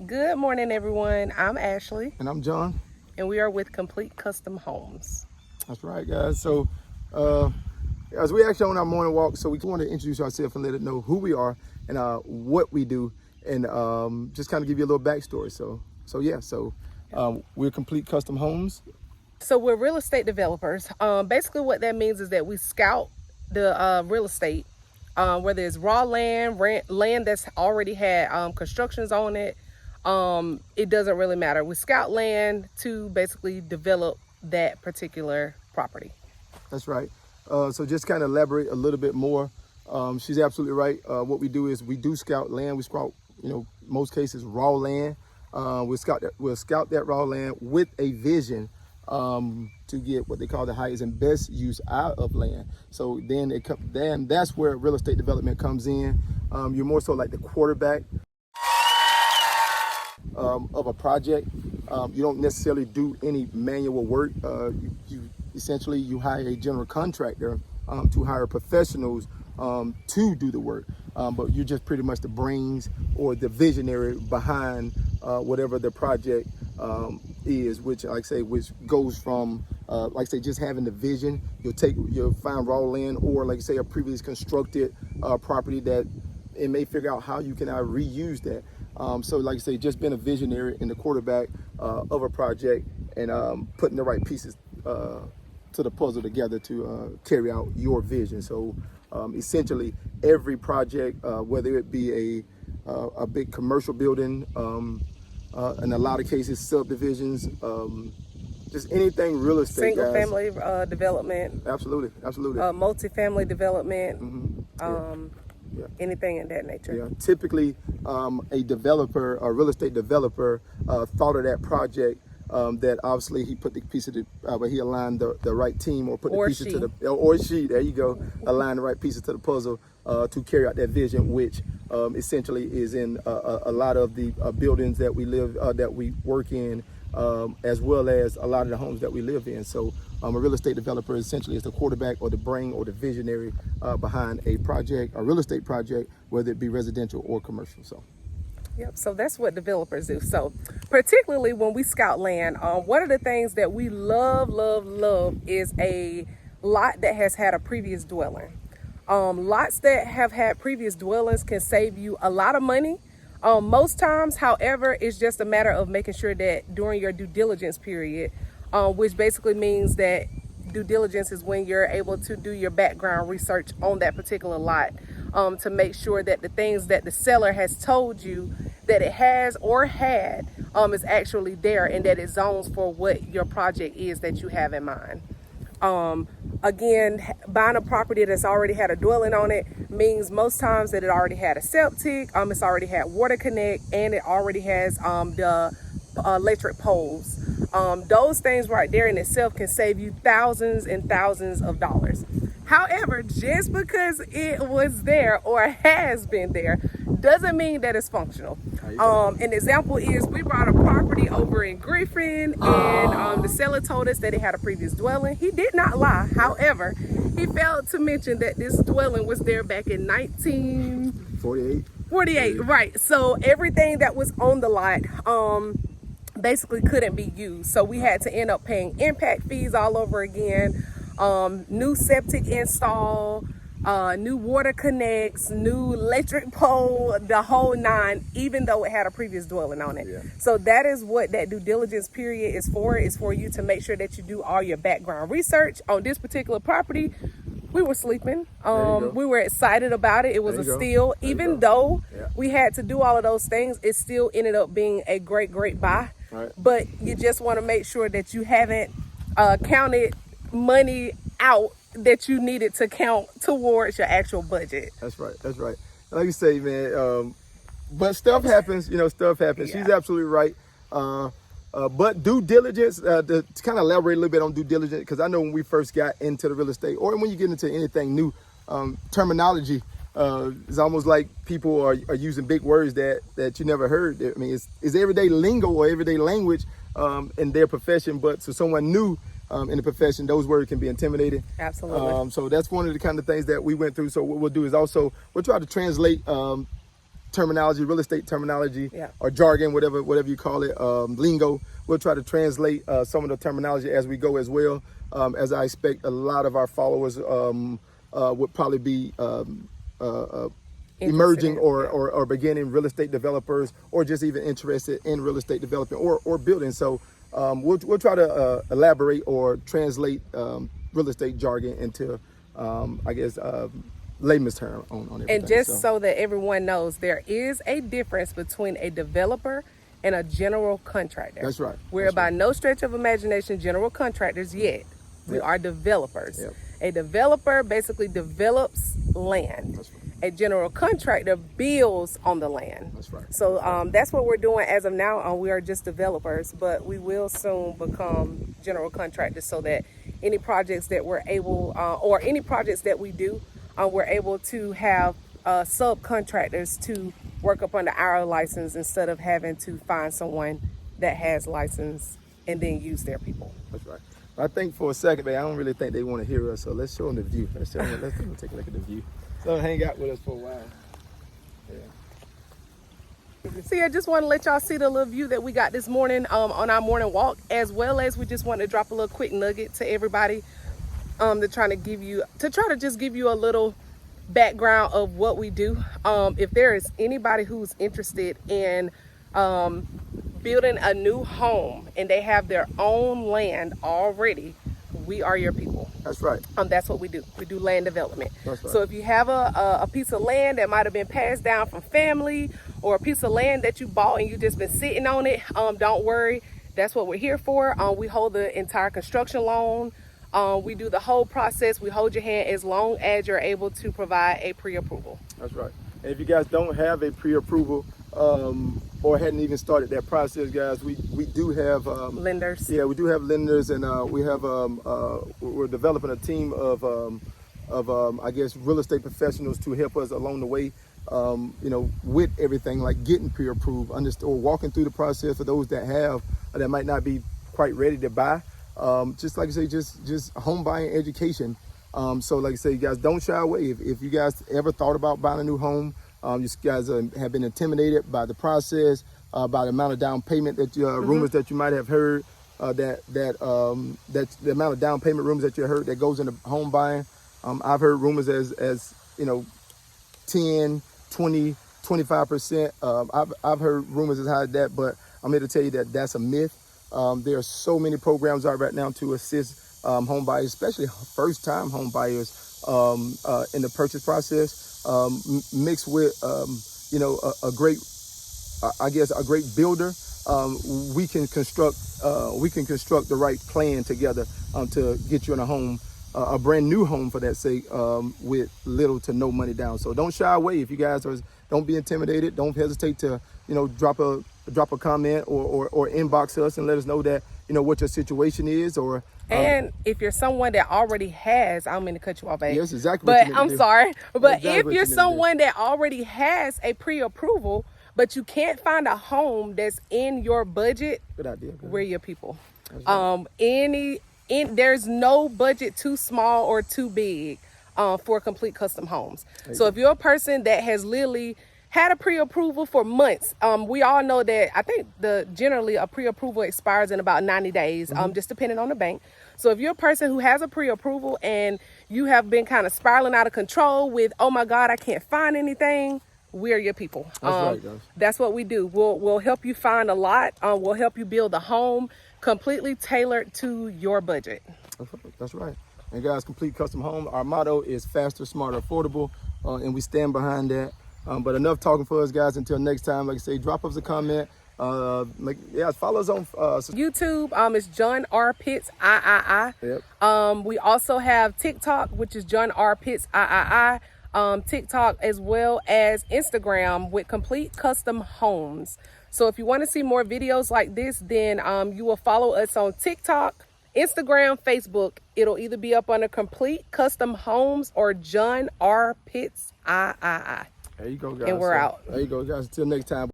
Good morning, everyone. I'm Ashley, And I'm John. and we are with Complete Custom Homes. That's right, guys. So, as we actually on our morning walk, so we want to introduce ourselves and let it know who we are and what we do, and just kind of give you a little backstory. So we're Complete Custom Homes. So we're real estate developers. Basically, what that means is that we scout the real estate, whether it's raw land, land that's already had constructions on it. It doesn't really matter. We scout land to basically develop that particular property. That's right. So just kind of elaborate a little bit more. She's absolutely right. What we do is we do scout land. We scout, most cases raw land. We'll scout that raw land with a vision to get what they call the highest and best use out of land. So then that's where real estate development comes in. You're more so like the quarterback of a project. You don't necessarily do any manual work. You essentially hire a general contractor to hire professionals to do the work. But you're just pretty much the brains or the visionary behind whatever the project is, which goes from just having the vision. You'll find raw land or a previous constructed property that it may figure out how you can reuse that. Just being a visionary and the quarterback of a project and putting the right pieces to the puzzle together to carry out your vision. So essentially every project, whether it be a big commercial building, in a lot of cases subdivisions, just anything real estate, Single family development. Absolutely. Multifamily development. Mm-hmm. Anything in that nature. Yeah, typically a real estate developer thought of that project that obviously he put the piece of he aligned the right team or put the pieces there you go, align the right pieces to the puzzle to carry out that vision, which essentially is in a lot of the buildings that we work in, as well as a lot of the homes that we live in. So a real estate developer essentially is the quarterback or the brain or the visionary behind a real estate project, whether it be residential or commercial. Yep, so that's what developers do. So particularly when we scout land, one of the things that we love is a lot that has had a previous dwelling. Lots that have had previous dwellings can save you a lot of money. Most times, however, it's just a matter of making sure that during your due diligence period, which basically means that due diligence is when you're able to do your background research on that particular lot, to make sure that the things that the seller has told you that it has or had is actually there, and that it zones for what your project is that you have in mind. Again, buying a property that's already had a dwelling on it means most times that it already had a septic, it's already had water connect, and it already has the electric poles. Those things right there in itself can save you thousands and thousands of dollars. However, just because it was there or has been there doesn't mean that it's functional. An example is we bought a property over in Griffin, and the seller told us that it had a previous dwelling. He did not lie. However, he failed to mention that this dwelling was there back in 1948. Right. So everything that was on the lot basically couldn't be used. So we had to end up paying impact fees all over again. New septic install, new water connects, new electric pole, the whole nine, even though it had a previous dwelling on it. Yeah. So that is what that due diligence period is for. It's for you to make sure that you do all your background research on this particular property. We were sleeping. We were excited about it. It was a steal. Even though we had to do all of those things, it still ended up being a great buy. Right. But you just want to make sure that you haven't counted money out that you needed to count towards your actual budget. That's right. Like you say, man, but stuff happens. Stuff happens. Yeah. She's absolutely right. But due diligence, to kind of elaborate a little bit on due diligence, because I know when we first got into the real estate, or when you get into anything new, terminology is almost like people are using big words that you never heard. I mean, it's everyday lingo or everyday language in their profession, but to someone new in the profession, those words can be intimidating. Absolutely. So that's one of the kind of things that we went through. So what we'll do is also we'll try to translate terminology, real estate terminology, Yeah. or jargon, whatever you call it, lingo. We'll try to translate some of the terminology as we go as well. As I expect a lot of our followers would probably be emerging in, or beginning real estate developers, or just even interested in real estate development or building. So we'll try to elaborate or translate real estate jargon into, I guess, layman's term on everything. And just so that everyone knows, there is a difference between a developer and a general contractor. That's right. We're That's by right. no stretch of imagination general contractors yet. We Yep. are developers. Yep. A developer basically develops land. That's right. A general contractor builds on the land. That's right. So that's what we're doing as of now. We are just developers, but we will soon become general contractors so that any projects that we're able, or any projects that we do, we're able to have subcontractors to work up under our license instead of having to find someone that has license and then use their people. That's right. I think for a second, man, I don't really think they want to hear us. So let's show them the view. Let's take a look at the view. So hang out with us for a while. Yeah. So yeah, I just want to let y'all see the little view that we got this morning on our morning walk, as well as we just want to drop a little quick nugget to everybody to try to just give you a little background of what we do. If there is anybody who's interested in building a new home and they have their own land already, we are your people. That's right. That's what we do. We do land development. That's right. So if you have a piece of land that might have been passed down from family, or a piece of land that you bought and you just been sitting on it, don't worry. That's what we're here for. We hold the entire construction loan. We do the whole process. We hold your hand as long as you're able to provide a pre-approval. That's right. And if you guys don't have a pre-approval or hadn't even started that process, guys, we do have Lenders. Yeah, we do have lenders, and we have we're developing a team of I guess real estate professionals to help us along the way. With everything like getting pre-approved, or walking through the process for those that might not be quite ready to buy. Just like I say, just home buying education. So like I say, you guys don't shy away. If you guys ever thought about buying a new home, you guys have been intimidated by the process, by the amount of down payment that rumors that you might have heard, that the amount of down payment rumors that you heard that goes into home buying. I've heard rumors as 10, 20, 25%. I've heard rumors as high as that, but I'm here to tell you that that's a myth. There are so many programs out right now to assist home buyers, especially first-time home buyers, in the purchase process, mixed with a great builder. We can construct the right plan together to get you in a home. A brand new home for that sake, with little to no money down. So don't shy away. If you guys don't be intimidated. Don't hesitate to drop a comment or inbox us and let us know that what your situation is. Or And if you're someone that already has, I don't mean to cut you off, yes, exactly. But I'm sorry. But Exactly if what you're you meant to do. someone that already has a pre-approval, but you can't find a home that's in your budget, Good idea. we're your people. Right. There's no budget too small or too big for complete custom homes. So if you're a person that has literally had a pre-approval for months, we all know that I think generally a pre-approval expires in about 90 days, just depending on the bank. So if you're a person who has a pre-approval and you have been kind of spiraling out of control with, oh my God, I can't find anything, we're your people. That's right, guys. That's what we do. We'll help you find a lot. We'll help you build a home completely tailored to your budget. That's right. And guys, Complete Custom Home, our motto is faster, smarter, affordable, and we stand behind that. But enough talking for us, guys. Until next time, like I say, drop us a comment. Follow us on YouTube. It's John R. Pitts III. Yep. We also have TikTok, which is John R. Pitts III. TikTok as well as Instagram with Complete Custom Homes. So if you want to see more videos like this, then you will follow us on TikTok, Instagram, Facebook. It'll either be up under Complete Custom Homes or John R. Pitts III. There you go, guys. And we're out. There you go, guys. Until next time.